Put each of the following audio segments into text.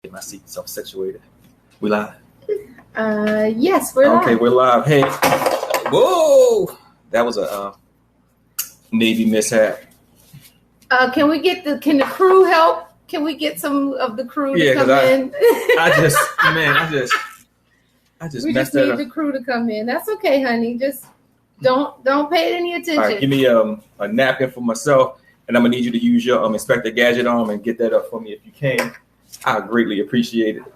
Get my seat self-situated. We live? Yes, we're live. Okay, we're live. Hey, whoa! That was a Navy mishap. Can the crew help? Can we get some of the crew to come in? I just we messed just that need up. the crew to come in. That's okay, honey. Just don't pay any attention. All right, give me a napkin for myself, and I'm gonna need you to use your Inspector Gadget arm and get that up for me if you can. I greatly appreciate it. It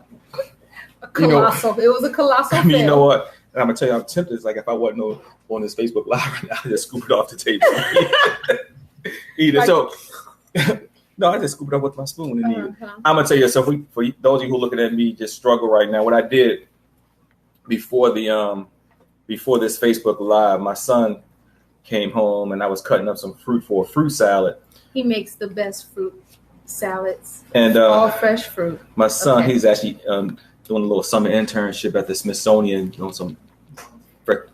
was a colossal fail. You know what? And I'm gonna tell you, I'm tempted. It's like if I wasn't on this Facebook Live right now, I just scoop it off the table. Eat it. So, no, I just scoop it up with my spoon and eat it. I'm gonna tell you. So for those of you who are looking at me just struggle right now, what I did before this Facebook Live, my son came home and I was cutting up some fruit for a fruit salad. He makes the best fruit salads and all fresh fruit. My son, he's actually doing a little summer internship at the Smithsonian, doing some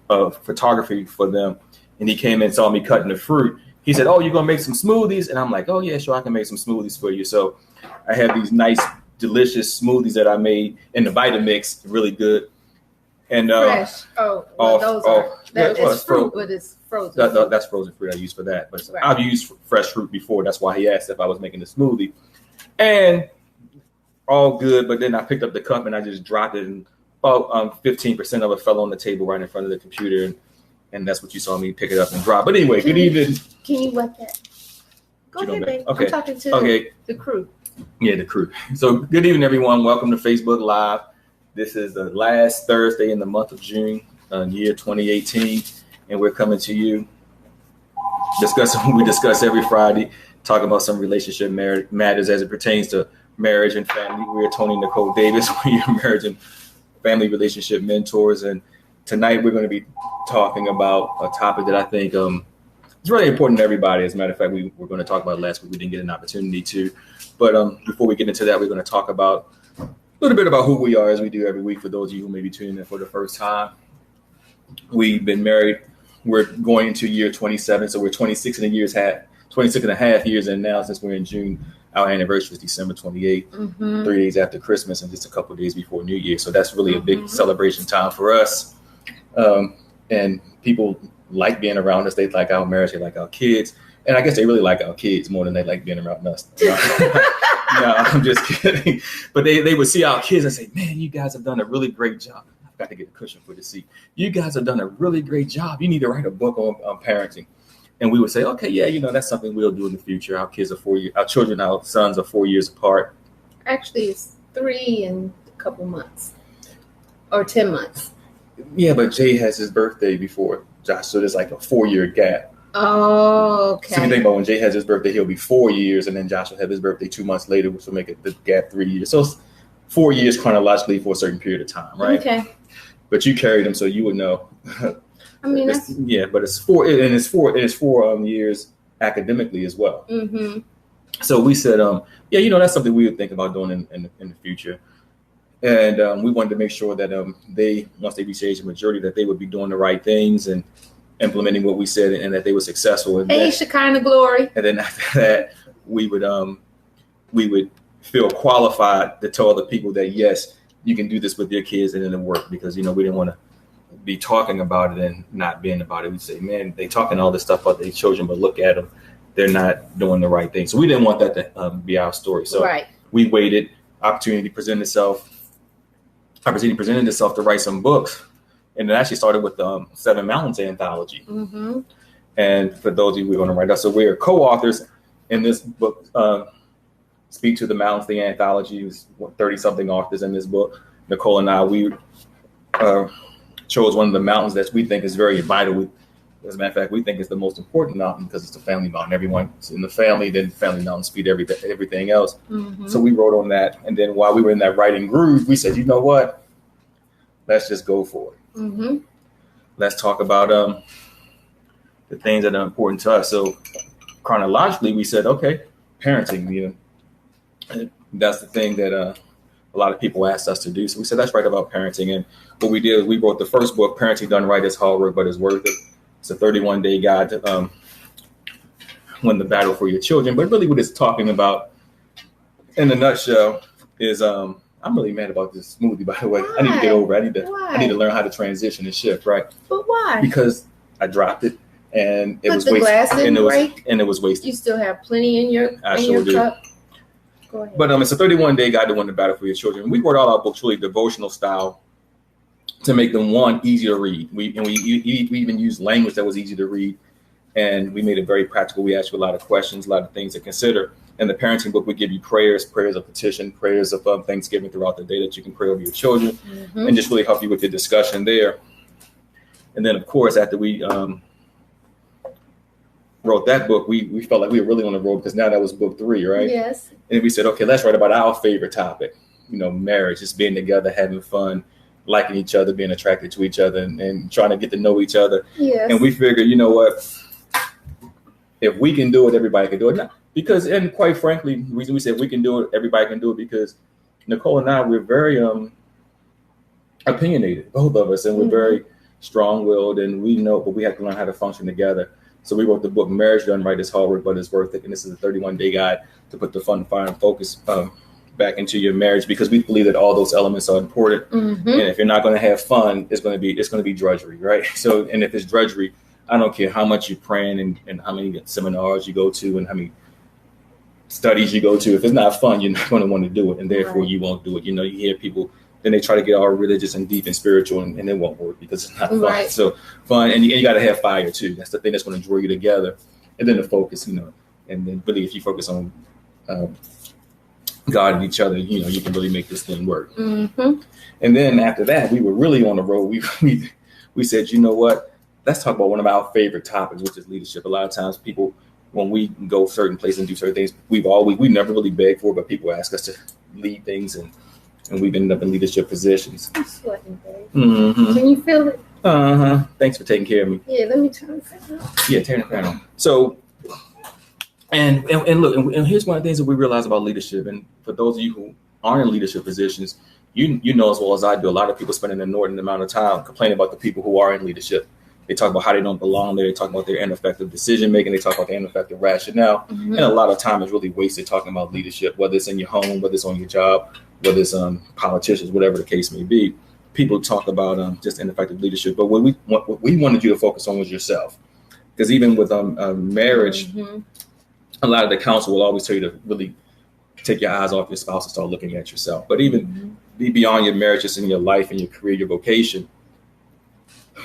photography for them. And he came in and saw me cutting the fruit. He said, "Oh, you're gonna make some smoothies?" And I'm like, "Oh yeah, sure, I can make some smoothies for you." So I have these nice, delicious smoothies that I made in the Vitamix, really good. And fresh. It's fruit, but it's frozen. That's frozen fruit I use for that. But right. I've used fresh fruit before. That's why he asked if I was making a smoothie. And all good, but then I picked up the cup and I just dropped it, and about 15% of it fell on the table right in front of the computer, and that's what you saw me pick it up and drop. But anyway, good evening. Can you wet that? Go ahead, babe. Okay. I'm talking to the crew. Yeah, the crew. So good evening, everyone. Welcome to Facebook Live. This is the last Thursday in the month of June, year 2018, and we're coming to you discussing what we discuss every Friday, talking about some relationship matters as it pertains to marriage and family. We are Tony Nicole Davis. We are marriage and family relationship mentors, and tonight we're going to be talking about a topic that I think is really important to everybody. As a matter of fact, we were going to talk about it last week. We didn't get an opportunity to, but before we get into that, we're going to talk about a little bit about who we are, as we do every week. For those of you who may be tuning in for the first time, we've been married. We're going into year 27, so we're 26 and a half years in now. Since we're in June, our anniversary is December 28th, 3 days after Christmas and just a couple of days before New Year. So that's really a big celebration time for us. And people like being around us. They like our marriage. They like our kids. And I guess they really like our kids more than they like being around us. No, I'm just kidding. But they would see our kids and say, "Man, you guys have done a really great job." I've got to get a cushion for the seat. "You guys have done a really great job. You need to write a book on parenting." And we would say, "Okay, yeah, that's something we'll do in the future." Our sons are 4 years apart. Actually, it's 3 and a couple months or 10 months. Yeah, but Jay has his birthday before Josh, so there's like a 4-year gap. Oh, okay. So you think about when Jay has his birthday, he'll be 4 years, and then Josh will have his birthday 2 months later, which will make it the gap 3 years. So it's 4 years chronologically for a certain period of time, right? Okay. But you carried him, so you would know. I mean, but it's 4 years academically as well. Mm-hmm. So we said, that's something we would think about doing in the future. And we wanted to make sure that once they reach age of maturity, that they would be doing the right things and implementing what we said, and that they were successful. And Shekinah glory. And then after that, we would feel qualified to tell other people that, yes, you can do this with your kids and it'll work, because, we didn't want to be talking about it and not being about it. We'd say, "Man, they talking all this stuff about their children, but look at them. They're not doing the right thing." So we didn't want that to be our story. So we waited. Opportunity presented itself to write some books. And it actually started with the 7 Mountains anthology. Mm-hmm. And for those of you, we're going to write up. So we're co-authors in this book, Speak to the Mountains, the anthology. There's 30-something authors in this book. Nicole and I, we chose one of the mountains that we think is very vital. As a matter of fact, we think it's the most important mountain because it's the family mountain. Everyone's in the family, then family mountains feed everything else. Mm-hmm. So we wrote on that. And then while we were in that writing groove, we said, "You know what? Let's just go for it." Mm-hmm. Let's talk about the things that are important to us. So chronologically, we said, okay, parenting. That's the thing that a lot of people asked us to do. So we said, let's write about parenting. And what we did is we wrote the first book, Parenting Done Right is Hard Work, but it's Worth It. It's a 31-day guide to win the battle for your children. But really what it's talking about in a nutshell is I'm really mad about this smoothie, by the way. Why? I need to get over it. Why? I need to learn how to transition and shift, right? But why? Because I dropped it and it But was the wasted. glass didn't break? And it was wasted. You still have plenty in your cup. Go ahead. But it's a 31-day guide to win the battle for your children. We wrote all our books really devotional style to make them, one, easy to read. We even used language that was easy to read, and we made it very practical. We asked you a lot of questions, a lot of things to consider. In the parenting book, we give you prayers of petition, prayers of Thanksgiving throughout the day that you can pray over your children, and just really help you with the discussion there. And then, of course, after we wrote that book, we felt like we were really on the road, because now that was book 3, right? Yes. And we said, okay, let's write about our favorite topic, marriage, just being together, having fun, liking each other, being attracted to each other, and trying to get to know each other. Yes. And we figured, you know what? If we can do it, everybody can do it. Because, and quite frankly, the reason we said we can do it, everybody can do it, because Nicole and I, we're very opinionated, both of us, and we're very strong-willed, and we know, but we have to learn how to function together. So we wrote the book, Marriage Done Right is Hard Work, but It's Worth It. And this is a 31-day guide to put the fun, fire, and focus back into your marriage, because we believe that all those elements are important. And if you're not going to have fun, it's going to be drudgery, right? So, and if it's drudgery, I don't care how much you're praying and how many seminars you go to and how many studies you go to. If it's not fun, you're not going to want to do it, and therefore you won't do it. You hear people, then they try to get all religious and deep and spiritual, and it won't work because it's not fun. Right. So fun, and you got to have fire too. That's the thing that's going to draw you together, and then the focus, and then really if you focus on God and each other, you can really make this thing work. And then after that, we were really on the road. We said, you know what? Let's talk about one of our favorite topics, which is leadership. A lot of times people, when we go certain places and do certain things, we never really beg for it, but people ask us to lead things, and we've ended up in leadership positions. I'm sweating, babe. Can you feel it? Thanks for taking care of me. Yeah, let me turn the fan on. Yeah, turn the fan on. So, and look, and here's one of the things that we realize about leadership. And for those of you who aren't in leadership positions, you know as well as I do, a lot of people spend an inordinate amount of time complaining about the people who are in leadership. They talk about how they don't belong there. They talk about their ineffective decision making. They talk about their ineffective rationale. And a lot of time is really wasted talking about leadership, whether it's in your home, whether it's on your job, whether it's politicians, whatever the case may be. People talk about just ineffective leadership. But what we wanted you to focus on was yourself. Because even with marriage, a lot of the counsel will always tell you to really take your eyes off your spouse and start looking at yourself. But even be beyond your marriage, just in your life and your career, your vocation,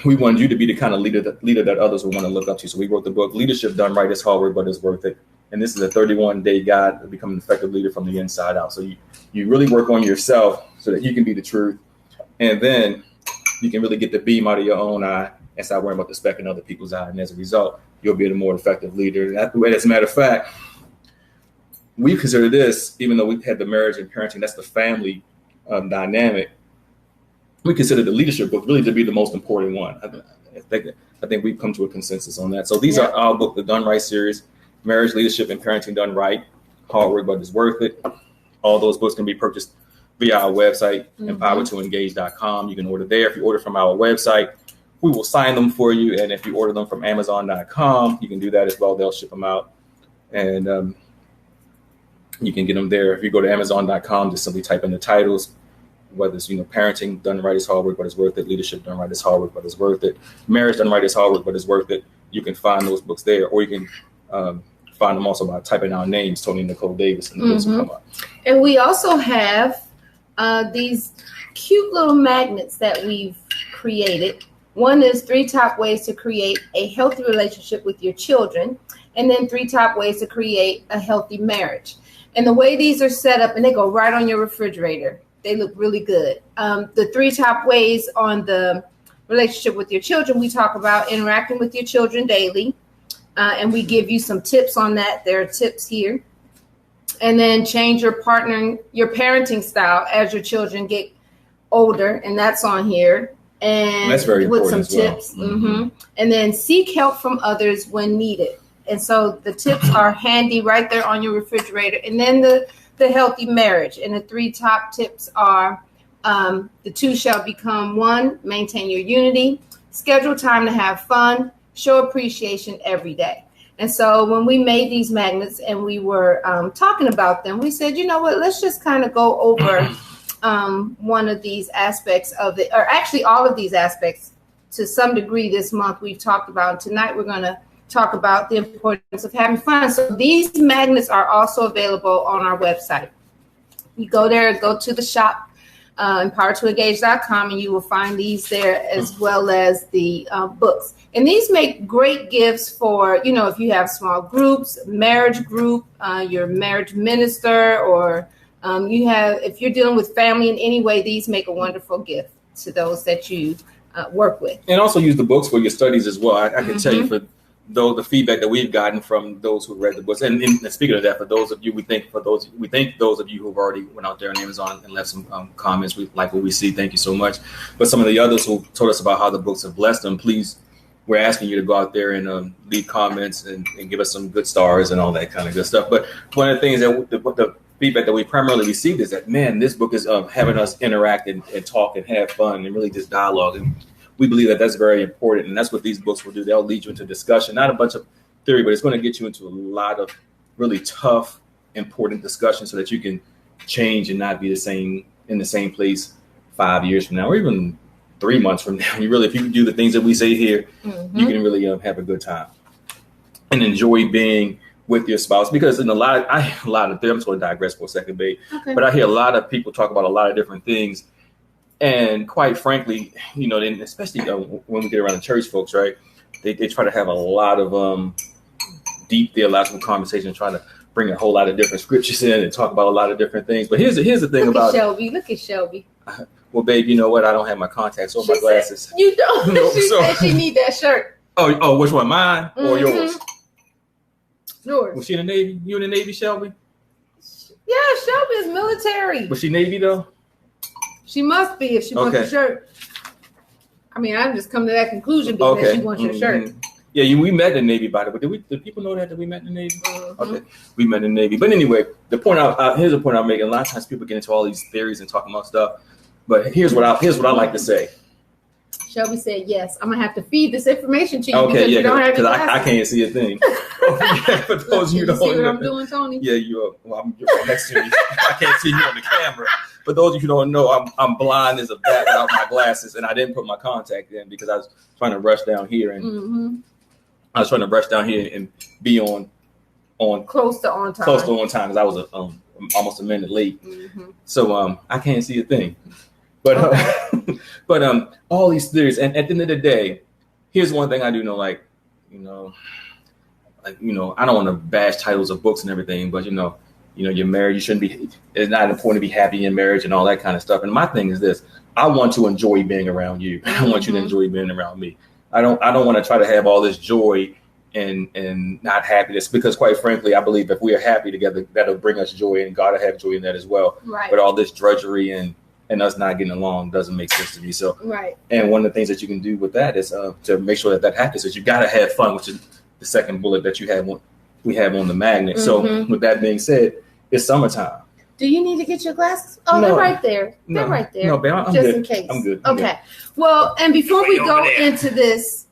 we wanted you to be the kind of leader that others will want to look up to. So we wrote the book, Leadership Done Right is Hard Work, but It's Worth It. And this is a 31-day guide to become an effective leader from the inside out. So you really work on yourself so that you can be the truth. And then you can really get the beam out of your own eye and stop worrying about the speck in other people's eye. And as a result, you'll be a more effective leader. And as a matter of fact, we consider this, even though we had the marriage and parenting, that's the family dynamic. We consider the leadership book really to be the most important one. I think we've come to a consensus on that. So these are our book, the Done Right series, Marriage, Leadership, and Parenting Done Right, Hard Work, but It's Worth It. All those books can be purchased via our website, empowered2engage.com. You can order there. If you order from our website, we will sign them for you. And if you order them from amazon.com, you can do that as well. They'll ship them out. And you can get them there. If you go to amazon.com, just simply type in the titles, whether it's, parenting done right is hard work, but it's worth it. Leadership done right is hard work, but it's worth it. Marriage done right is hard work, but it's worth it. You can find those books there, or you can find them also by typing our names, Tony and Nicole Davis, and the books will come up. And we also have these cute little magnets that we've created. One is 3 top ways to create a healthy relationship with your children, and then 3 top ways to create a healthy marriage. And the way these are set up, and they go right on your refrigerator. They look really good. The 3 top ways on the relationship with your children, we talk about interacting with your children daily. And we give you some tips on that. There are tips here. And then change your parenting style as your children get older. And that's on here. And that's very with important some as well. tips. And then seek help from others when needed. And so the tips are handy right there on your refrigerator. And then the healthy marriage. And the 3 top tips are the 2 shall become 1, maintain your unity, schedule time to have fun, show appreciation every day. And so when we made these magnets and we were talking about them, we said, you know what, let's just kind of go over one of these aspects of it, or actually all of these aspects to some degree this month we've talked about. Tonight we're going to talk about the importance of having fun. So these magnets are also available on our website. You go there, go to the shop, empower2engage.com, and you will find these there, as well as the books. And these make great gifts for, you know, if you have small groups, marriage group, your marriage minister, or if you're dealing with family in any way, these make a wonderful gift to those that you work with. And also use the books for your studies as well. I can tell you, for though the feedback that we've gotten from those who read the books, and speaking of that, for those of you, we thank those of you who've already went out there on Amazon and left some comments. We like what we see. Thank you so much. But some of the others who told us about how the books have blessed them, please, we're asking you to go out there and leave comments and give us some good stars and all that kind of good stuff. But one of the things that the feedback that we primarily received is that, man, this book is having us interact and talk and have fun and really just dialogue. And we believe that that's very important. And that's what these books will do. They'll lead you into discussion, not a bunch of theory, but it's going to get you into a lot of really tough, important discussion so that you can change and not be in the same place 5 years from now, or even 3 months from now. If you do the things that we say here, you can really have a good time and enjoy being with your spouse. Because in a lot of I'm just going to digress for a second, babe. Okay. But I hear a lot of people talk about a lot of different things. And quite frankly, especially when we get around the church folks, right? They try to have a lot of deep theological conversation, trying to bring a whole lot of different scriptures in and talk about a lot of different things. But here's the thing about Shelby. Look at Shelby. Well, babe, you know what? I don't have my contacts or my glasses. You don't. No, she said she need that shirt. Oh, which one? Mine or yours? Yours. Was she in the Navy? You in the Navy, Shelby? Yeah, Shelby is military. Was she Navy though? She must be if she wants a shirt. I mean, I've just come to that conclusion because she wants your shirt. Yeah, we met in the Navy, by the way. Did people know that we met in the Navy? Okay, we met in the Navy. But anyway, here's the point I'm making. A lot of times people get into all these theories and talking about stuff. But here's what I like to say. Shelby said, yes, I'm going to have to feed this information to you because you don't have your glasses. I can't see a thing. For those you don't see what I'm doing, Tony? Yeah, you're right next to me. I can't see you on the camera. For those of you who don't know, I'm blind as a bat without my glasses, and I didn't put my contact in because I was trying to rush down here and be on close to on time. Close to on time because I was almost a minute late. So I can't see a thing. But all these theories, and at the end of the day, here's one thing I do know, I don't want to bash titles of books and everything, but you're married, it's not important to be happy in marriage and all that kind of stuff. And my thing is this: I want to enjoy being around you. I want you to enjoy being around me. I don't want to try to have all this joy and not happiness, because quite frankly, I believe if we are happy together, that'll bring us joy, and God will have joy in that as well. Right. But all this drudgery and us not getting along doesn't make sense to me. So, right. And one of the things that you can do with that is to make sure that happens is you got to have fun, which is the second bullet that we have on the magnet. So with that being said, it's summertime. Do you need to get your glasses? Oh, no. They're right there. They're right there. No, babe, I'm just good. In case. I'm good. Okay. Well, and before we go into this,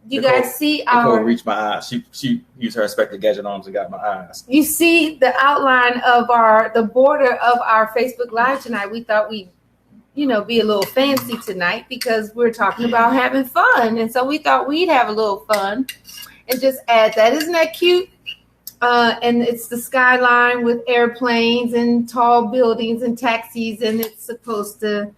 you Nicole, guys see Nicole reached my eyes. She used her Inspector Gadget arms and got my eyes. You see the outline of the border of our Facebook Live tonight. We thought we'd, be a little fancy tonight because we're talking about having fun. And so we thought we'd have a little fun and just add that. Isn't that cute? And it's the skyline with airplanes and tall buildings and taxis, and it's supposed to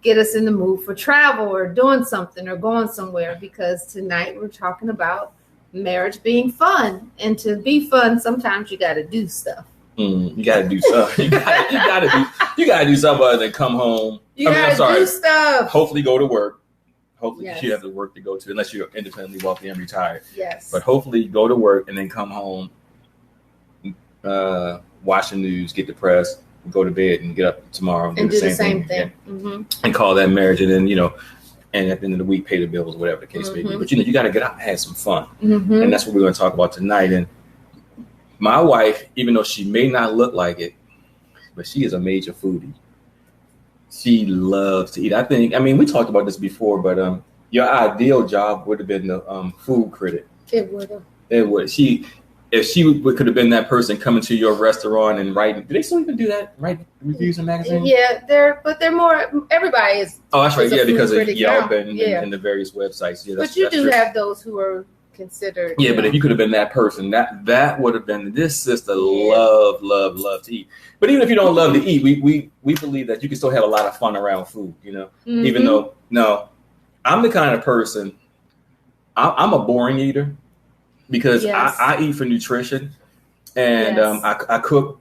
get us in the mood for travel or doing something or going somewhere, because tonight we're talking about marriage being fun. And to be fun, sometimes you got to do stuff. You got to do stuff. You got to do something other than come home. You got to do stuff. Hopefully go to work. Hopefully you have the work to go to, unless you're independently wealthy and retired. Yes. But hopefully go to work and then come home, watch the news, get depressed, go to bed and get up tomorrow and do the same thing. And call that marriage, and then and at the end of the week pay the bills, whatever the case may be. But you got to get out and have some fun, and that's what we're going to talk about tonight. And my wife, even though she may not look like it, but she is a major foodie. She loves to eat. I mean, we talked about this before, but your ideal job would have been the food critic. It would have. It would. if she could have been that person coming to your restaurant and writing, do they still even do that? Write reviews in magazines? Yeah, they're more. Everybody is. Oh, that's right. Yeah, because of Yelp now. and the various websites. Yeah, but you do have those who are considered. Yeah, but if you could have been that person, that would have been. This sister love to eat. But even if you don't love to eat, we believe that you can still have a lot of fun around food. Even though I'm the kind of person. I'm a boring eater. Because I eat for nutrition, and I cook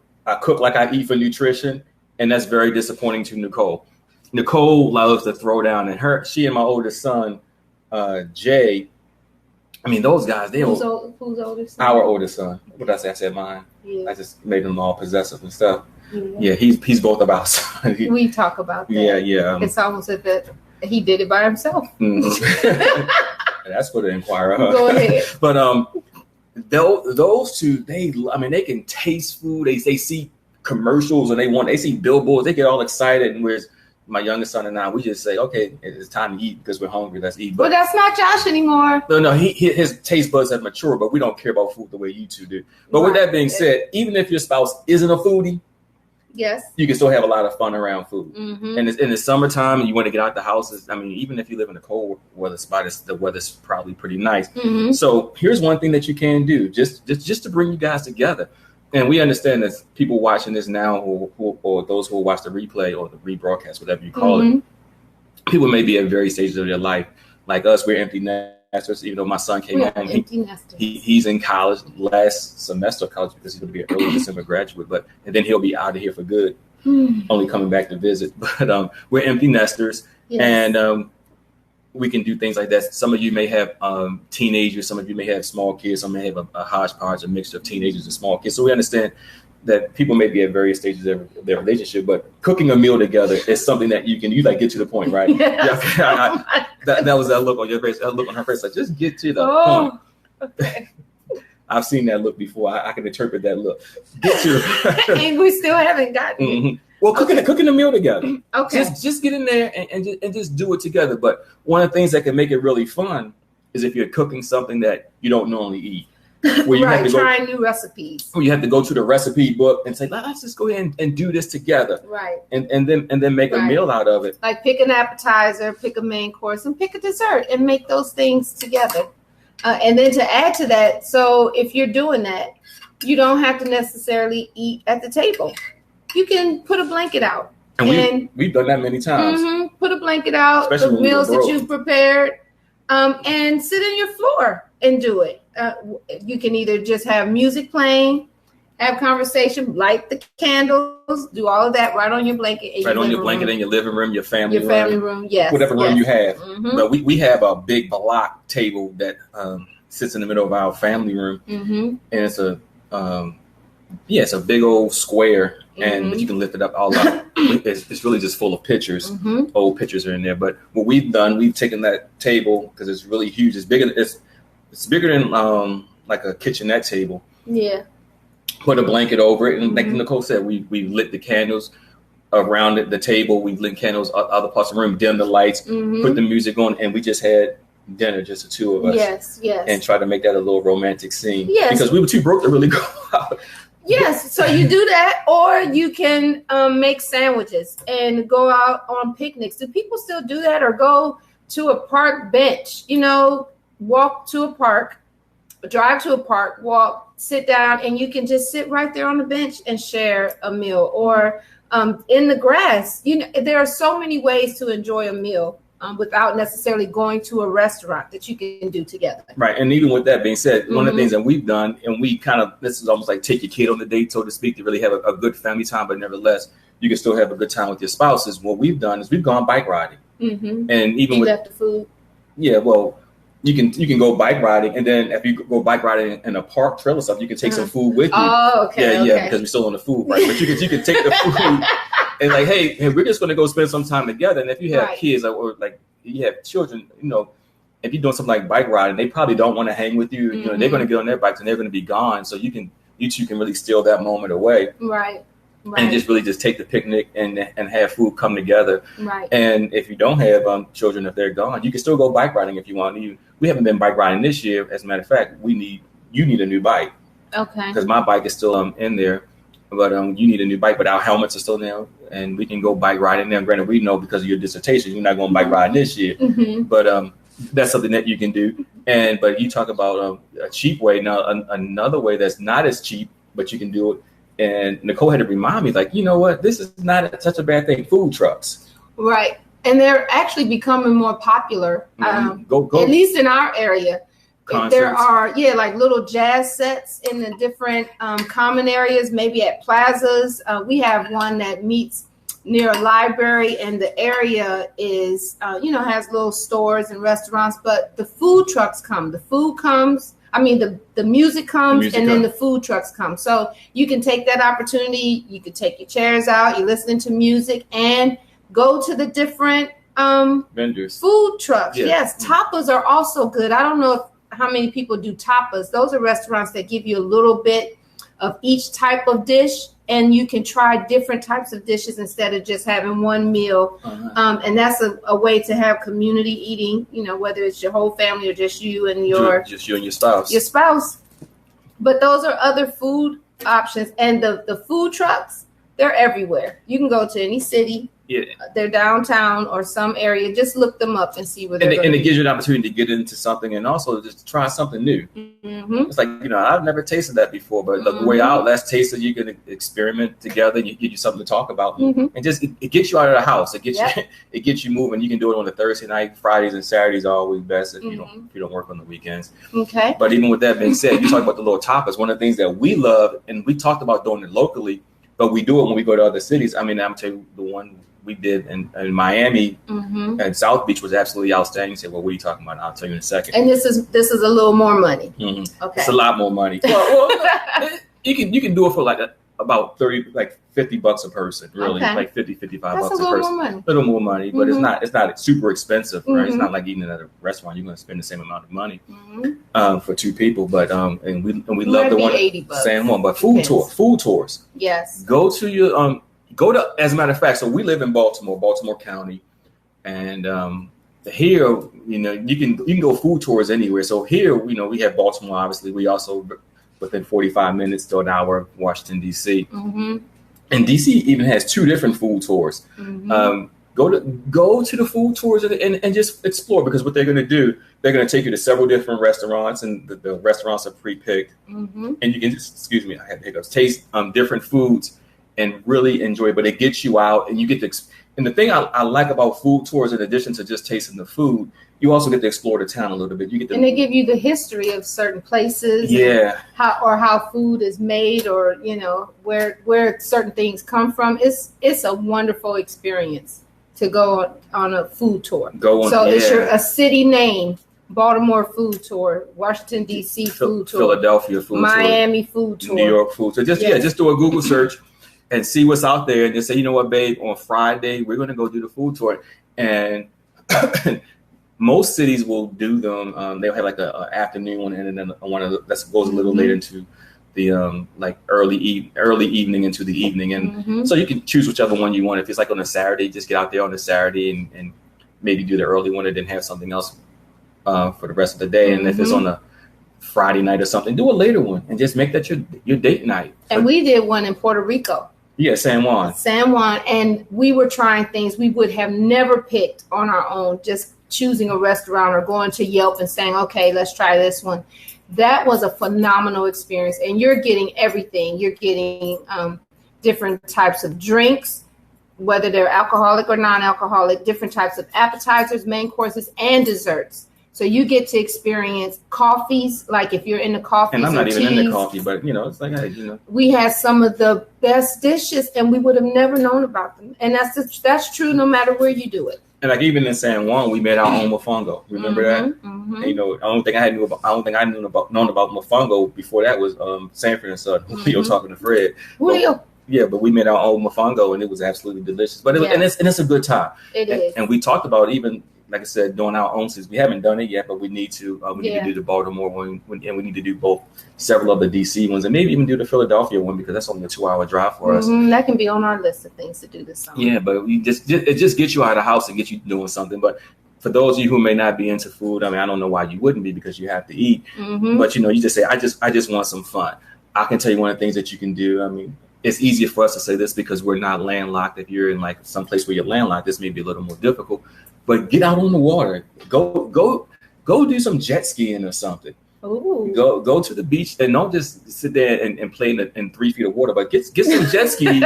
like I eat for nutrition, and that's very disappointing to Nicole. Nicole loves to throw down, and she and my oldest son, Jay. I mean, those guys. Who's oldest son? Our oldest son. What did I say? I said mine. Yeah. I just made them all possessive and stuff. Yeah, he's both of our sons. We talk about that. Yeah. It's almost as if he did it by himself. Mm-hmm. That's for the Inquirer. Go ahead. But those two, they can taste food. They see commercials and they see billboards. They get all excited. And whereas my youngest son and I, we just say, okay, it's time to eat because we're hungry. Let's eat. But that's not Josh anymore. No, his taste buds have matured, but we don't care about food the way you two do. But with that being said, even if your spouse isn't a foodie, yes, you can still have a lot of fun around food. Mm-hmm. And in the summertime, and you want to get out the house. Even if you live in a cold weather spot, the weather's probably pretty nice. Mm-hmm. So here's one thing that you can do, just to bring you guys together. And we understand that people watching this now, or those who will watch the replay or the rebroadcast, whatever you call it, people may be at various stages of their life. Like us, we're empty nesters. Even though my son came home, he's in college, last semester of college, because he's going to be an early December graduate. And then he'll be out of here for good, only coming back to visit. But we're empty nesters, and we can do things like that. Some of you may have teenagers, some of you may have small kids, some may have a hodgepodge, a mixture of teenagers and small kids. So we understand that people may be at various stages of their relationship, but cooking a meal together is something that you get to the point, right? Yes. That was that look on your face, that look on her face, like just get to the point. Okay. I've seen that look before. I can interpret that look. Get to and we still haven't gotten it. Well, cooking a meal together. Okay. Just get in there and just do it together. But one of the things that can make it really fun is if you're cooking something that you don't normally eat. Where you have to trying new recipes. Where you have to go to the recipe book and say, let's just go ahead and do this together. Right. And then make a meal out of it. Like pick an appetizer, pick a main course, and pick a dessert, and make those things together. And then to add to that, so if you're doing that, you don't have to necessarily eat at the table. You can put a blanket out. And we've done that many times. Mm-hmm, put a blanket out, especially the meals that you've prepared, and sit on your floor and do it. You can either just have music playing, have conversation, light the candles, do all of that right on your blanket. Right on your blanket in your living room, your family room, yes. Whatever room you have. Mm-hmm. But we have a big block table that sits in the middle of our family room. Mm-hmm. And it's it's a big old square. And but you can lift it up all up. It's really just full of pictures. Mm-hmm. Old pictures are in there. But what we've done, we've taken that table because it's really huge. It's bigger. It's bigger than like a kitchenette table. Yeah. Put a blanket over it, and like Nicole said, we lit the candles around the table. We lit candles other parts of the room, dim the lights, put the music on, and we just had dinner, just the two of us. Yes. And try to make that a little romantic scene. Yes. Because we were too broke to really go out. Yes, so you do that, or you can make sandwiches and go out on picnics. Do people still do that, or go to a park bench? Walk to a park, drive to a park, walk, sit down, and you can just sit right there on the bench and share a meal. Or in the grass. There are so many ways to enjoy a meal without necessarily going to a restaurant that you can do together. Right. And even with that being said, one of the things that we've done, and this is almost like take your kid on the date, so to speak, to really have a good family time, but nevertheless, you can still have a good time with your spouses. What we've done is we've gone bike riding. Mm-hmm. And even left the food. Yeah, well, you can go bike riding, and then if you go bike riding in a park trail or stuff, you can take some food with you. Oh, okay. Yeah, because we're still on the food, right? But you can take the food and like, hey, we're just going to go spend some time together. And if you have kids or like you have children, if you're doing something like bike riding, they probably don't want to hang with you. They're going to get on their bikes and they're going to be gone. So you two can really steal that moment away. Right. And just take the picnic and have food come together. Right. And if you don't have children, if they're gone, you can still go bike riding if you want. We haven't been bike riding this year. As a matter of fact, you need a new bike. Okay. Because my bike is still in there, but you need a new bike. But our helmets are still there, and we can go bike riding there. Granted, we know because of your dissertation, you're not going bike riding this year. But that's something that you can do. But you talk about a cheap way. Now, another way that's not as cheap, but you can do it. And Nicole had to remind me, like, you know what? This is not such a bad thing. Food trucks. Right. And they're actually becoming more popular, go. At least in our area. Concerts. There are, like little jazz sets in the different common areas, maybe at plazas. We have one that meets near a library, and the area is, has little stores and restaurants, but the food trucks come. The food comes. I mean, the music comes, then the food trucks come. So you can take that opportunity. You can take your chairs out. You're listening to music and go to the different vendors, food trucks. Yeah. Yes, tapas are also good. I don't know how many people do tapas. Those are restaurants that give you a little bit of each type of dish, and you can try different types of dishes instead of just having one meal. And that's a way to have community eating, whether it's your whole family or just you and your spouse. But those are other food options. And the food trucks, they're everywhere. You can go to any city. Yeah, they're downtown or some area. Just look them up and see where they're and it gives you an opportunity to get into something and also just try something new. It's like, I've never tasted that before, but the way out, let's taste it. You can experiment together. And you get you something to talk about, and just it gets you out of the house. It gets you it gets you moving. You can do it on a Thursday night. Fridays and Saturdays are always best if you don't work on the weekends. Okay. But even with that being said, you talk about the little tapas. One of the things that we love, and we talked about doing it locally, but we do it when we go to other cities. I mean, I'm tell you the one we did in Miami and South Beach was absolutely outstanding. You say, well, what are you talking about? I'll tell you in a second. And this is a little more money. Okay. It's a lot more money. Well, you can do it for like about $50 a person, really. Like $50, $55 a person. A little more money, but it's not super expensive, right? It's not like eating at a restaurant. You're going to spend the same amount of money for two people. But and we love the one San Juan. But food tours. Yes. Go to your as a matter of fact, so we live in Baltimore County, and here, you can go food tours anywhere. So here, we have Baltimore, obviously. We also within 45 minutes to an hour of Washington, D.C. And D.C. even has two different food tours. Go to the food tours and just explore, because what they're going to do, they're going to take you to several different restaurants, and the restaurants are pre-picked, and you can just, I had hiccups, taste different foods and really enjoy it. But it gets you out, and you get to. And the thing I like about food tours, in addition to just tasting the food, you also get to explore the town a little bit. And they give you the history of certain places, how food is made, or where certain things come from. It's a wonderful experience to go on a food tour. It's a city name. Baltimore food tour, Washington D.C. food tour, Philadelphia food Miami food tour, New York food tour. Just do a Google search and see what's out there, and just say, you know what, babe, on Friday we're going to go do the food tour. And most cities will do them. They'll have like a afternoon one, and then one that goes a little later into the like early evening into the evening, and so you can choose whichever one you want. If it's like on a Saturday, just get out there on a Saturday and maybe do the early one, and then have something else for the rest of the day. And if it's on a Friday night or something, do a later one and just make that your date night. And we did one in Puerto Rico. Yeah, San Juan, and we were trying things we would have never picked on our own, just choosing a restaurant or going to Yelp and saying, okay, let's try this one. That was a phenomenal experience, and you're getting everything. You're getting different types of drinks, whether they're alcoholic or non-alcoholic, different types of appetizers, main courses, and desserts. So you get to experience coffees, like if you're into coffees. And I'm not even into coffee, but it's like, we had some of the best dishes, and we would have never known about them. And that's true no matter where you do it. And like even in San Juan, we made our own mofongo. Remember that? And, the only thing I knew about mofongo before that was Sanford and Son. Julio talking to Fred. Julio. But we made our own mofongo, and it was absolutely delicious. But it's a good time. It is. And we talked about even, like I said, doing our own since we haven't done it yet, but we need to. We need to do the Baltimore one, and we need to do several of the DC ones, and maybe even do the Philadelphia one, because that's only a 2-hour drive for us. That can be on our list of things to do this summer. Yeah, but it just gets you out of the house and gets you doing something. But for those of you who may not be into food, I mean, I don't know why you wouldn't be, because you have to eat. But you just say, I just want some fun. I can tell you one of the things that you can do. I mean, it's easier for us to say this because we're not landlocked. If you're in like some place where you're landlocked, this may be a little more difficult. But get out on the water. Go do some jet skiing or something. Ooh. Go to the beach and don't just sit there and play in 3 feet of water, but get some jet skis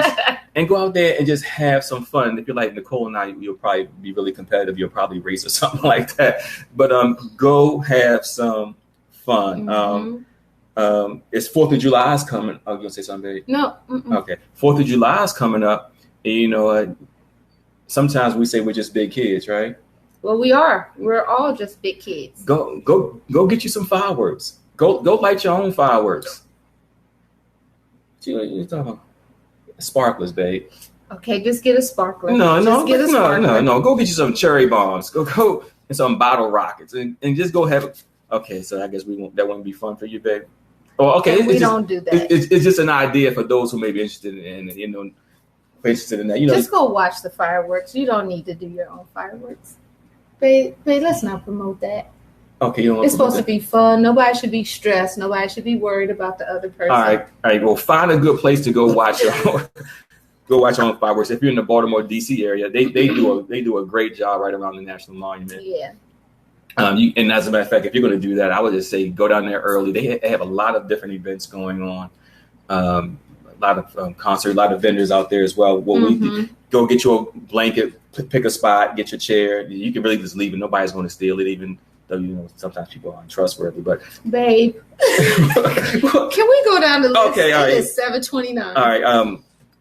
and go out there and just have some fun. If you're like Nicole and I, you'll probably be really competitive. You'll probably race or something like that. But go have some fun. Mm-hmm. It's 4th of July is coming. Oh, you gonna say something, babe? No. Okay. 4th of July is coming up. And, you know, sometimes we say we're just big kids, right? Well, we are. We're all just big kids. Go get you some fireworks. Go light your own fireworks. What you talking about? Sparklers, babe. Okay, just get a sparkler. No. Go get you some cherry bombs. Go and some bottle rockets and just go have. Okay, so I guess that wouldn't be fun for you, babe. Oh, okay. We don't do that. It's just an idea for those who may be interested in interested in that. Just go watch the fireworks. You don't need to do your own fireworks. Babe, let's not promote that. Okay, it's supposed to be fun. Nobody should be stressed. Nobody should be worried about the other person. All right. Well, find a good place to go watch your own fireworks. If you're in the Baltimore, D.C. area, they do a great job right around the National Monument. Yeah. And as a matter of fact, if you're going to do that, I would just say go down there early. They have a lot of different events going on. A lot of concerts, a lot of vendors out there as well. We go get your blanket, pick a spot, get your chair. You can really just leave it. Nobody's going to steal it, even though sometimes people are untrustworthy. But babe, can we go down the list? Okay, all right. It's 7:29. All right.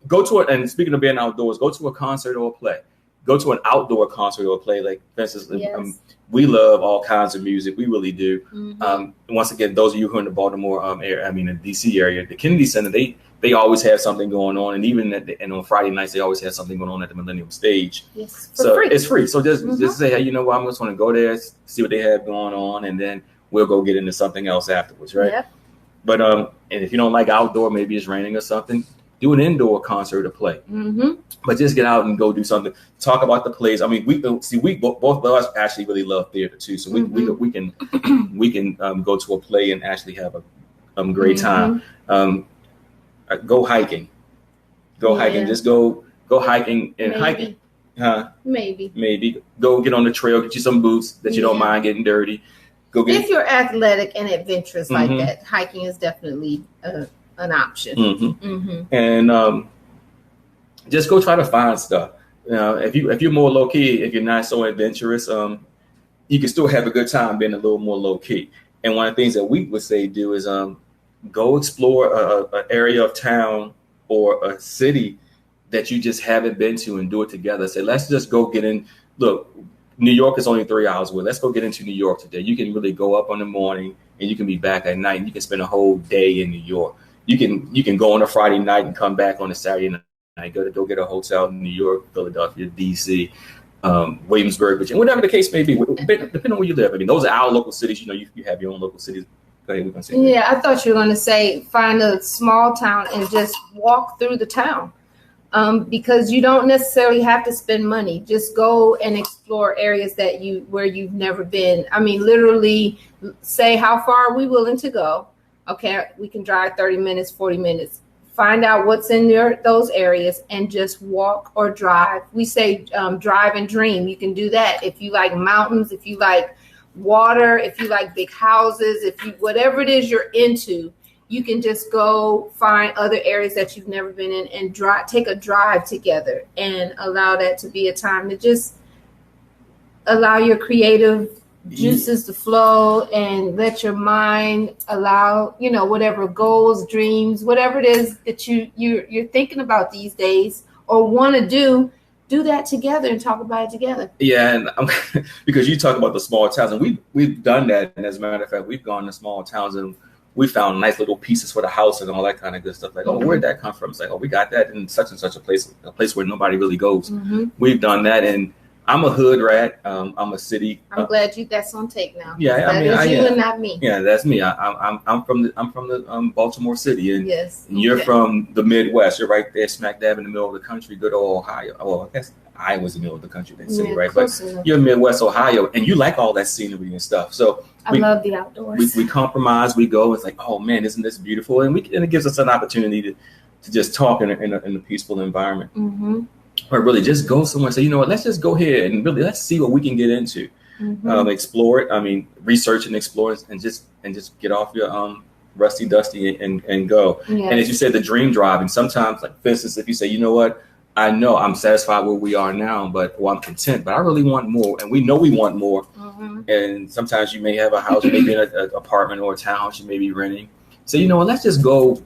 Go to it. And speaking of being outdoors, go to a concert or a play. Go to an outdoor concert or a play. Like, for instance, yes. We love all kinds of music. We really do. Mm-hmm. Once again, those of you who are in the Baltimore area, the DC area, the Kennedy Center, they always have something going on, and even and on Friday nights they always have something going on at the Millennium Stage. Yes, free. It's free. So just say, hey, you know what? I'm just going to go there, see what they have going on, and then we'll go get into something else afterwards, right? Yep. But and if you don't like outdoor, maybe it's raining or something, do an indoor concert or play. Mm-hmm. But just get out and go do something. Talk about the plays. I mean, we both of us actually really love theater too, so we can go to a play and actually have a great time. Go hiking. Hiking. Just go hiking and hiking. Maybe go get on the trail. Get you some boots that you don't mind getting dirty. If you're athletic and adventurous like that, hiking is definitely an option. And just go try to find stuff. If you're more low key, if you're not so adventurous, you can still have a good time being a little more low key. And one of the things that we would say do is go explore an area of town or a city that you just haven't been to and do it together. Say, let's just go get in. Look, New York is only 3 hours away. Let's go get into New York today. You can really go up in the morning and you can be back at night, and you can spend a whole day in New York. You can go on a Friday night and come back on a Saturday night. Go get a hotel in New York, Philadelphia, D.C., Williamsburg, Virginia, whatever the case may be, depending on where you live. I mean, those are our local cities. You have your own local cities. Go ahead, we're gonna say that. Yeah, I thought you were going to say find a small town and just walk through the town, because you don't necessarily have to spend money. Just go and explore areas where you've never been. I mean, literally say how far are we willing to go. Okay, we can drive 30 minutes, 40 minutes. Find out what's in those areas and just walk or drive. We say drive and dream. You can do that if you like mountains, if you like water, if you like big houses, whatever it is you're into, you can just go find other areas that you've never been in and take a drive together and allow that to be a time to just allow your creative juices to flow and let your mind allow, whatever goals, dreams, whatever it is that you're thinking about these days or want to do that together and talk about it together. Yeah, and because you talk about the small towns, and we've done that. And as a matter of fact, we've gone to small towns and we found nice little pieces for the house and all that kind of good stuff. Like, where'd that come from? It's like, we got that in such and such a place where nobody really goes. We've done that, and I'm a hood rat. I'm a city. I'm glad that's on tape now. Yeah, you and not me. Yeah, that's me. I'm from the Baltimore city, and yes, and you're from the Midwest. You're right there, smack dab in the middle of the country, good old Ohio. Well, I guess Iowa's the middle of the country, that city, right? But close enough. you're in Midwest Ohio, and you like all that scenery and stuff. So I love the outdoors. We compromise. We go. It's like, oh man, isn't this beautiful? And it gives us an opportunity to just talk in a peaceful environment. Mm-hmm. Or really just go somewhere and say, you know what, let's just go here and really let's see what we can get into. Mm-hmm. Explore it. I mean, research and explore it, and just get off your rusty dusty and go. Yes. And as you said, the dream driving. Sometimes, like for instance, if you say, you know what, I know I'm satisfied where we are now, but I'm content, but I really want more, and we know we want more. Mm-hmm. And sometimes you may have a house, maybe in an apartment or a townhouse you may be renting. So you know what, let's just go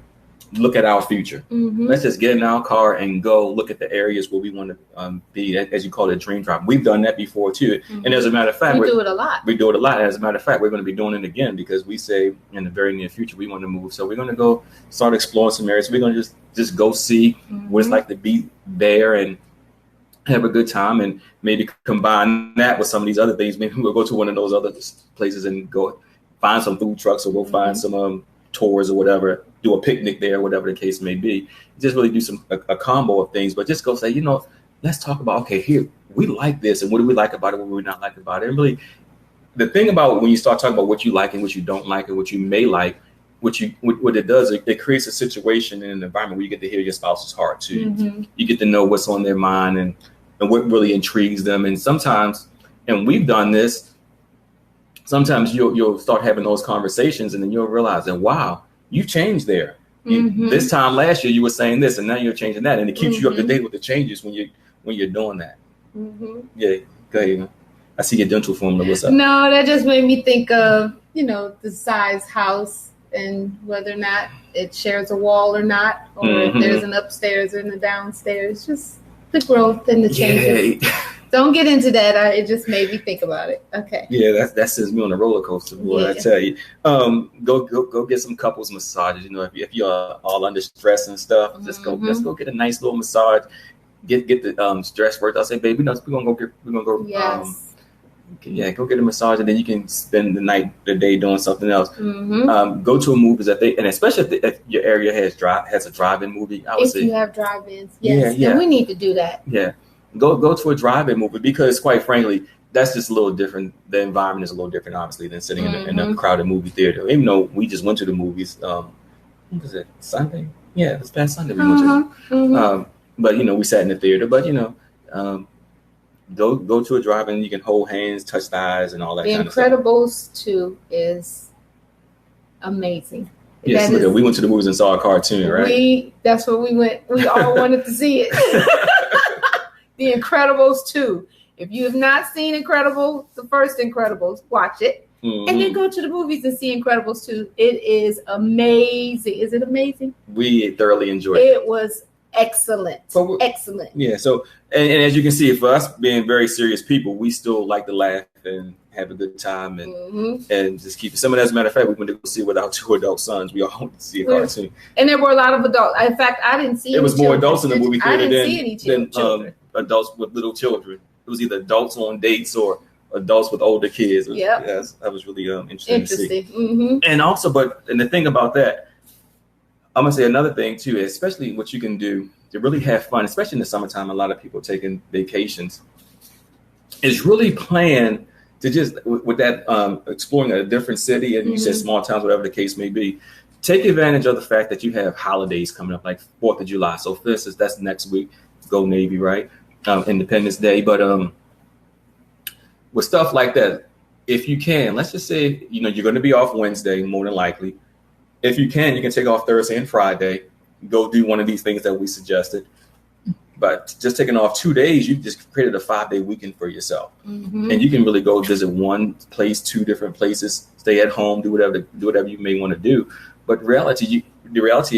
look at our future. Mm-hmm. Let's just get in our car and go look at the areas where we want to be, as you call it, dream driving. We've done that before too. Mm-hmm. And as a matter of fact, we do it a lot. We do it a lot. As a matter of fact, we're going to be doing it again because we say in the very near future we want to move. So we're going to go start exploring some areas. We're going to just go see Mm-hmm. what it's like to be there and have a good time, and maybe combine that with some of these other things. Maybe we'll go to one of those other places and go find some food trucks, or go find some tours or whatever, do a picnic there, whatever the case may be. Just really do a combo of things, but just go say, you know, let's talk about, okay, here, we like this, and what do we like about it, what do we not like about it? And really, the thing about when you start talking about what you like and what you don't like and what you may like, what it does, it creates a situation in an environment where you get to hear your spouse's heart too. Mm-hmm. You get to know what's on their mind and what really intrigues them. And sometimes, and we've done this, sometimes you'll start having those conversations, and then you'll realize that, wow, you changed there. Mm-hmm. This time last year you were saying this, and now you're changing that, and it keeps you up to Mm-hmm. date with the changes when you're doing that. Mm-hmm. Yeah, go ahead. I see your dental formula. What's up? No, that just made me think of, the size house and whether or not it shares a wall or not, or Mm-hmm. if there's an upstairs and a downstairs. Just the growth and the changes. Yeah. Don't get into that. It just made me think about it. Okay. Yeah, that sends me on a roller coaster, boy. Yeah. I tell you, go get some couples massages. If you're all under stress and stuff, let's go get a nice little massage. Get the stress worked. I'll say, baby, we're gonna go. Yes. Go get a massage, and then you can spend the day doing something else. Mm-hmm. Go to a movie and especially if your area has a drive-in movie. I would say, you have drive-ins, yes, Yeah. and we need to do that. Yeah. Go to a drive-in movie, because quite frankly, that's just a little different. The environment is a little different, obviously, than sitting in a crowded movie theater. Even though we just went to the movies, what was it, Sunday? Yeah, this past Sunday we went to. Mm-hmm. But we sat in the theater. But go to a drive-in. You can hold hands, touch thighs, and all that. The kind of stuff. Incredibles 2 is amazing. Yes, we went to the movies and saw a cartoon, right? That's where we went. We all wanted to see it. The Incredibles 2. If you have not seen Incredibles, the first Incredibles, watch it. Mm-hmm. And then go to the movies and see Incredibles 2. It is amazing. Is it amazing? We thoroughly enjoyed it. It was excellent. Excellent. Yeah. So, and as you can see, for us being very serious people, we still like to laugh and have a good time and just keep it. Some of that, as a matter of fact, we went to go see it with our 2 adult sons. We all went to see a cartoon. And there were a lot of adults. In fact, I didn't see it was more adults in the movie theater than adults with little children. It was either adults on dates or adults with older kids. Yes, that was really interesting to see. Mm-hmm. And also, and the thing about that, I'm gonna say another thing too, especially what you can do to really have fun, especially in the summertime. A lot of people taking vacations, is really plan to just with that exploring a different city, and you said small towns, whatever the case may be. Take advantage of the fact that you have holidays coming up, like 4th of July. So for instance, that's next week. Go Navy, right? Independence Day. But with stuff like that, if you can, let's just say, you're going to be off Wednesday, more than likely. If you can take off Thursday and Friday, go do one of these things that we suggested. But just taking off 2 days, you just created a 5-day weekend for yourself. Mm-hmm. And you can really go visit one place, 2 different places, stay at home, do whatever you may want to do. But the reality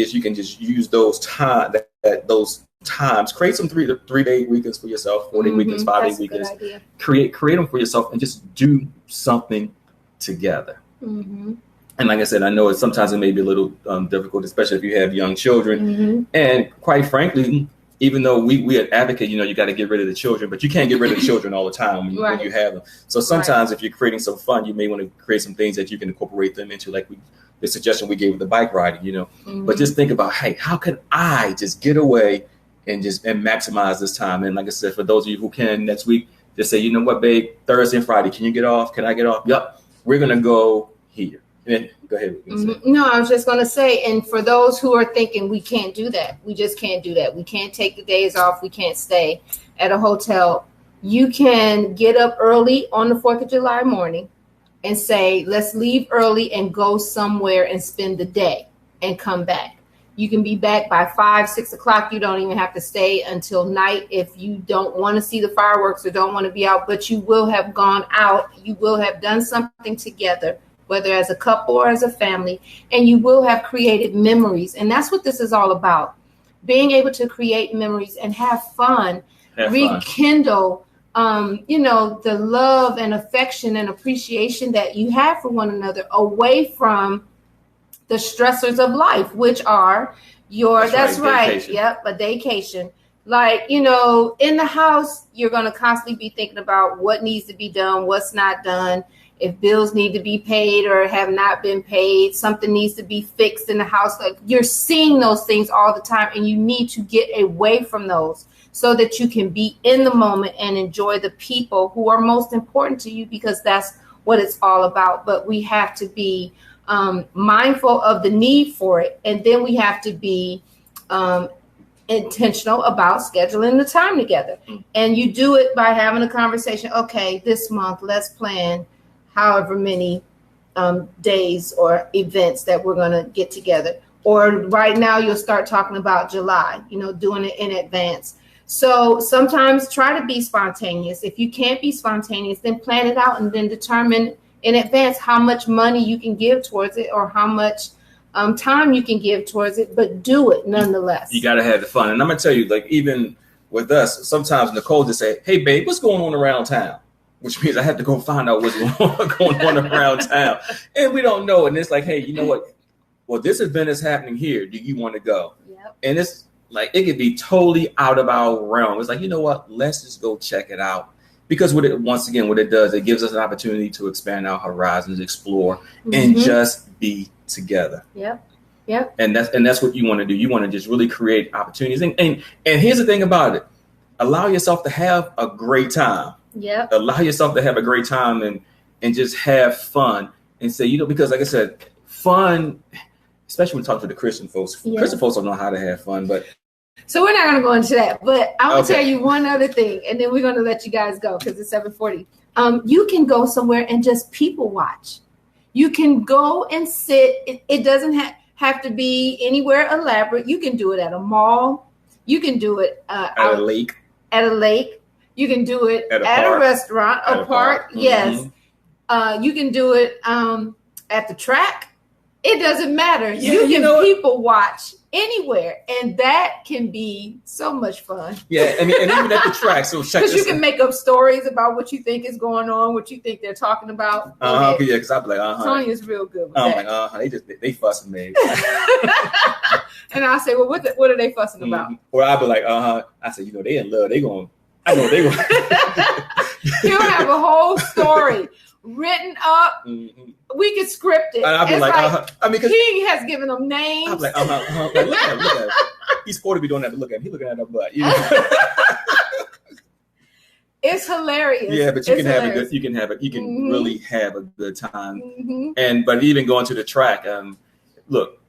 is you can just use those times, create some 3-day weekends for yourself, 4-day weekends, 5-day weekends. Create them for yourself and just do something together. Mm-hmm. And like I said, I know sometimes it may be a little difficult, especially if you have young children. Mm-hmm. And quite frankly, even though we advocate, you got to get rid of the children, but you can't get rid of the children all the time when you have them. So sometimes if you're creating some fun, you may want to create some things that you can incorporate them into, like the suggestion we gave with the bike riding, But just think about, hey, how can I just get away and maximize this time. And like I said, for those of you who can next week, just say, you know what, babe, Thursday and Friday, can you get off? Can I get off? Yep. We're going to go here. And then go ahead. No, I was just going to say, and for those who are thinking we can't do that, we just can't do that. We can't take the days off. We can't stay at a hotel. You can get up early on the 4th of July morning and say, let's leave early and go somewhere and spend the day and come back. You can be back by 5, 6 o'clock. You don't even have to stay until night if you don't want to see the fireworks or don't want to be out, but you will have gone out. You will have done something together, whether as a couple or as a family, and you will have created memories. And that's what this is all about. Being able to create memories and have fun, rekindle, the love and affection and appreciation that you have for one another away from the stressors of life, which are that's right. Yep, a vacation. Like, in the house, you're going to constantly be thinking about what needs to be done, what's not done, if bills need to be paid or have not been paid, something needs to be fixed in the house. Like, you're seeing those things all the time, and you need to get away from those so that you can be in the moment and enjoy the people who are most important to you, because that's what it's all about. But we have to be mindful of the need for it, and then we have to be intentional about scheduling the time together. And you do it by having a conversation. Okay, this month let's plan however many days or events that we're going to get together. Or right now you'll start talking about July, doing it in advance. So sometimes try to be spontaneous. If you can't be spontaneous, then plan it out and then determine in advance how much money you can give towards it or how much time you can give towards it, but do it nonetheless. You got to have the fun. And I'm going to tell you, like, even with us, sometimes Nicole just say, hey, babe, what's going on around town? Which means I have to go find out what's going on around town. And we don't know. And it's like, hey, you know what? Well, this event is happening here. Do you want to go? Yep. And it's like, it could be totally out of our realm. It's like, you know what? Let's just go check it out. Because what it does, it gives us an opportunity to expand our horizons, explore, and just be together. Yep. And that's what you want to do. You want to just really create opportunities. And here's the thing about it. Allow yourself to have a great time. Yep. Allow yourself to have a great time and just have fun and say, because like I said, fun, especially when we talk to the Christian folks. Yeah. Christian folks don't know how to have fun, but. So we're not going to go into that, but I will tell you one other thing, and then we're going to let you guys go because it's 7:40. You can go somewhere and just people watch. You can go and sit. It doesn't have to be anywhere elaborate. You can do it at a mall. You can do it at a lake. At a lake. You can do it at a restaurant, a park. Yes. You can do it at the track. It doesn't matter. Yeah, you can people watch anywhere, and that can be so much fun. Yeah, and even at the track. So check because you can make up stories about what you think is going on, what you think they're talking about. Yeah, because I'm like, Sonya's real good with that. Like, they fussing me. And I'll say, well, what are they fussing about? Or I'll be like, I say, they in love. I know they going. He'll have a whole story written up. We could script it. I'll be like, because he has given them names. I'm like, like, look at him. He's supposed to be doing that, but look at him. He's looking at her butt. It's hilarious. Yeah, but you can really have a good time. But even going to the track, look,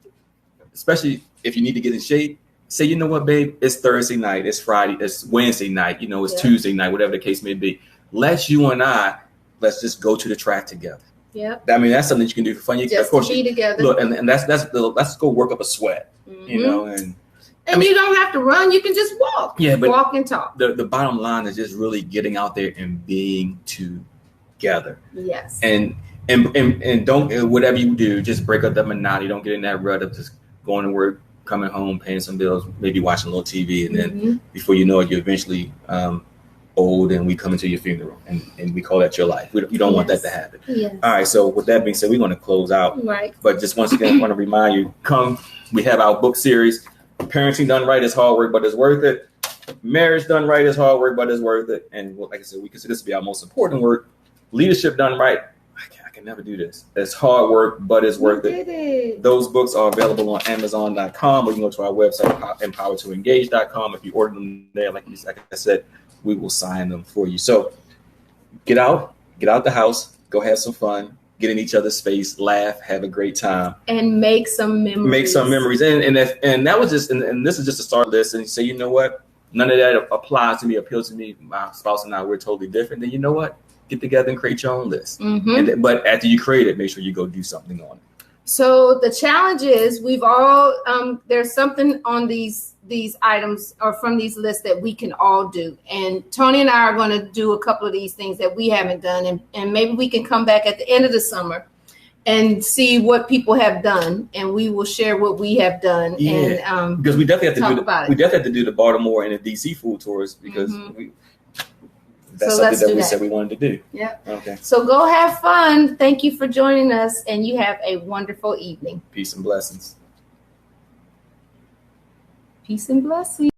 especially if you need to get in shape, say, you know what, babe, it's Thursday night, it's Friday, it's Wednesday night, it's Tuesday night, whatever the case may be. Let's just go to the track together. Yeah. I mean, that's something you can do for fun. Just to be together. Look, and let's go work up a sweat, and you don't have to run. You can just walk. Yeah, but walk and talk. The bottom line is just really getting out there and being together. Yes. And don't, whatever you do, just break up that monotony. Don't get in that rut of just going to work, coming home, paying some bills, maybe watching a little TV, and then before you know it, you're eventually old, and we come into your funeral, and we call that your life. You don't want that to happen. Yes. All right. So with that being said, we're going to close out. Right. But just once again, I want to remind you, we have our book series. Parenting done right is hard work, but it's worth it. Marriage done right is hard work, but it's worth it. And like I said, we consider this to be our most important work. Leadership done right. I can never do this. It's hard work, but it's worth it. Those books are available on Amazon.com, or you can go to our website, empowertoengage.com. If you order them there, like I said, we will sign them for you. So get out the house, go have some fun, get in each other's space, laugh, have a great time, and make some memories. And that was just, and this is just a start list. And you say, you know what? None of that applies to me, appeals to me. My spouse and I, we're totally different. Then you know what? Get together and create your own list. Mm-hmm. But after you create it, make sure you go do something on it. So the challenge is we've all there's something on these items or from these lists that we can all do. And Tony and I are going to do a couple of these things that we haven't done. And maybe we can come back at the end of the summer and see what people have done, and we will share what we have done. Yeah, and because we definitely have to do the Baltimore and the DC food tours, because that's something that we said we wanted to do. Yeah. Okay. So go have fun. Thank you for joining us, and you have a wonderful evening. Peace and blessings. Peace and blessings.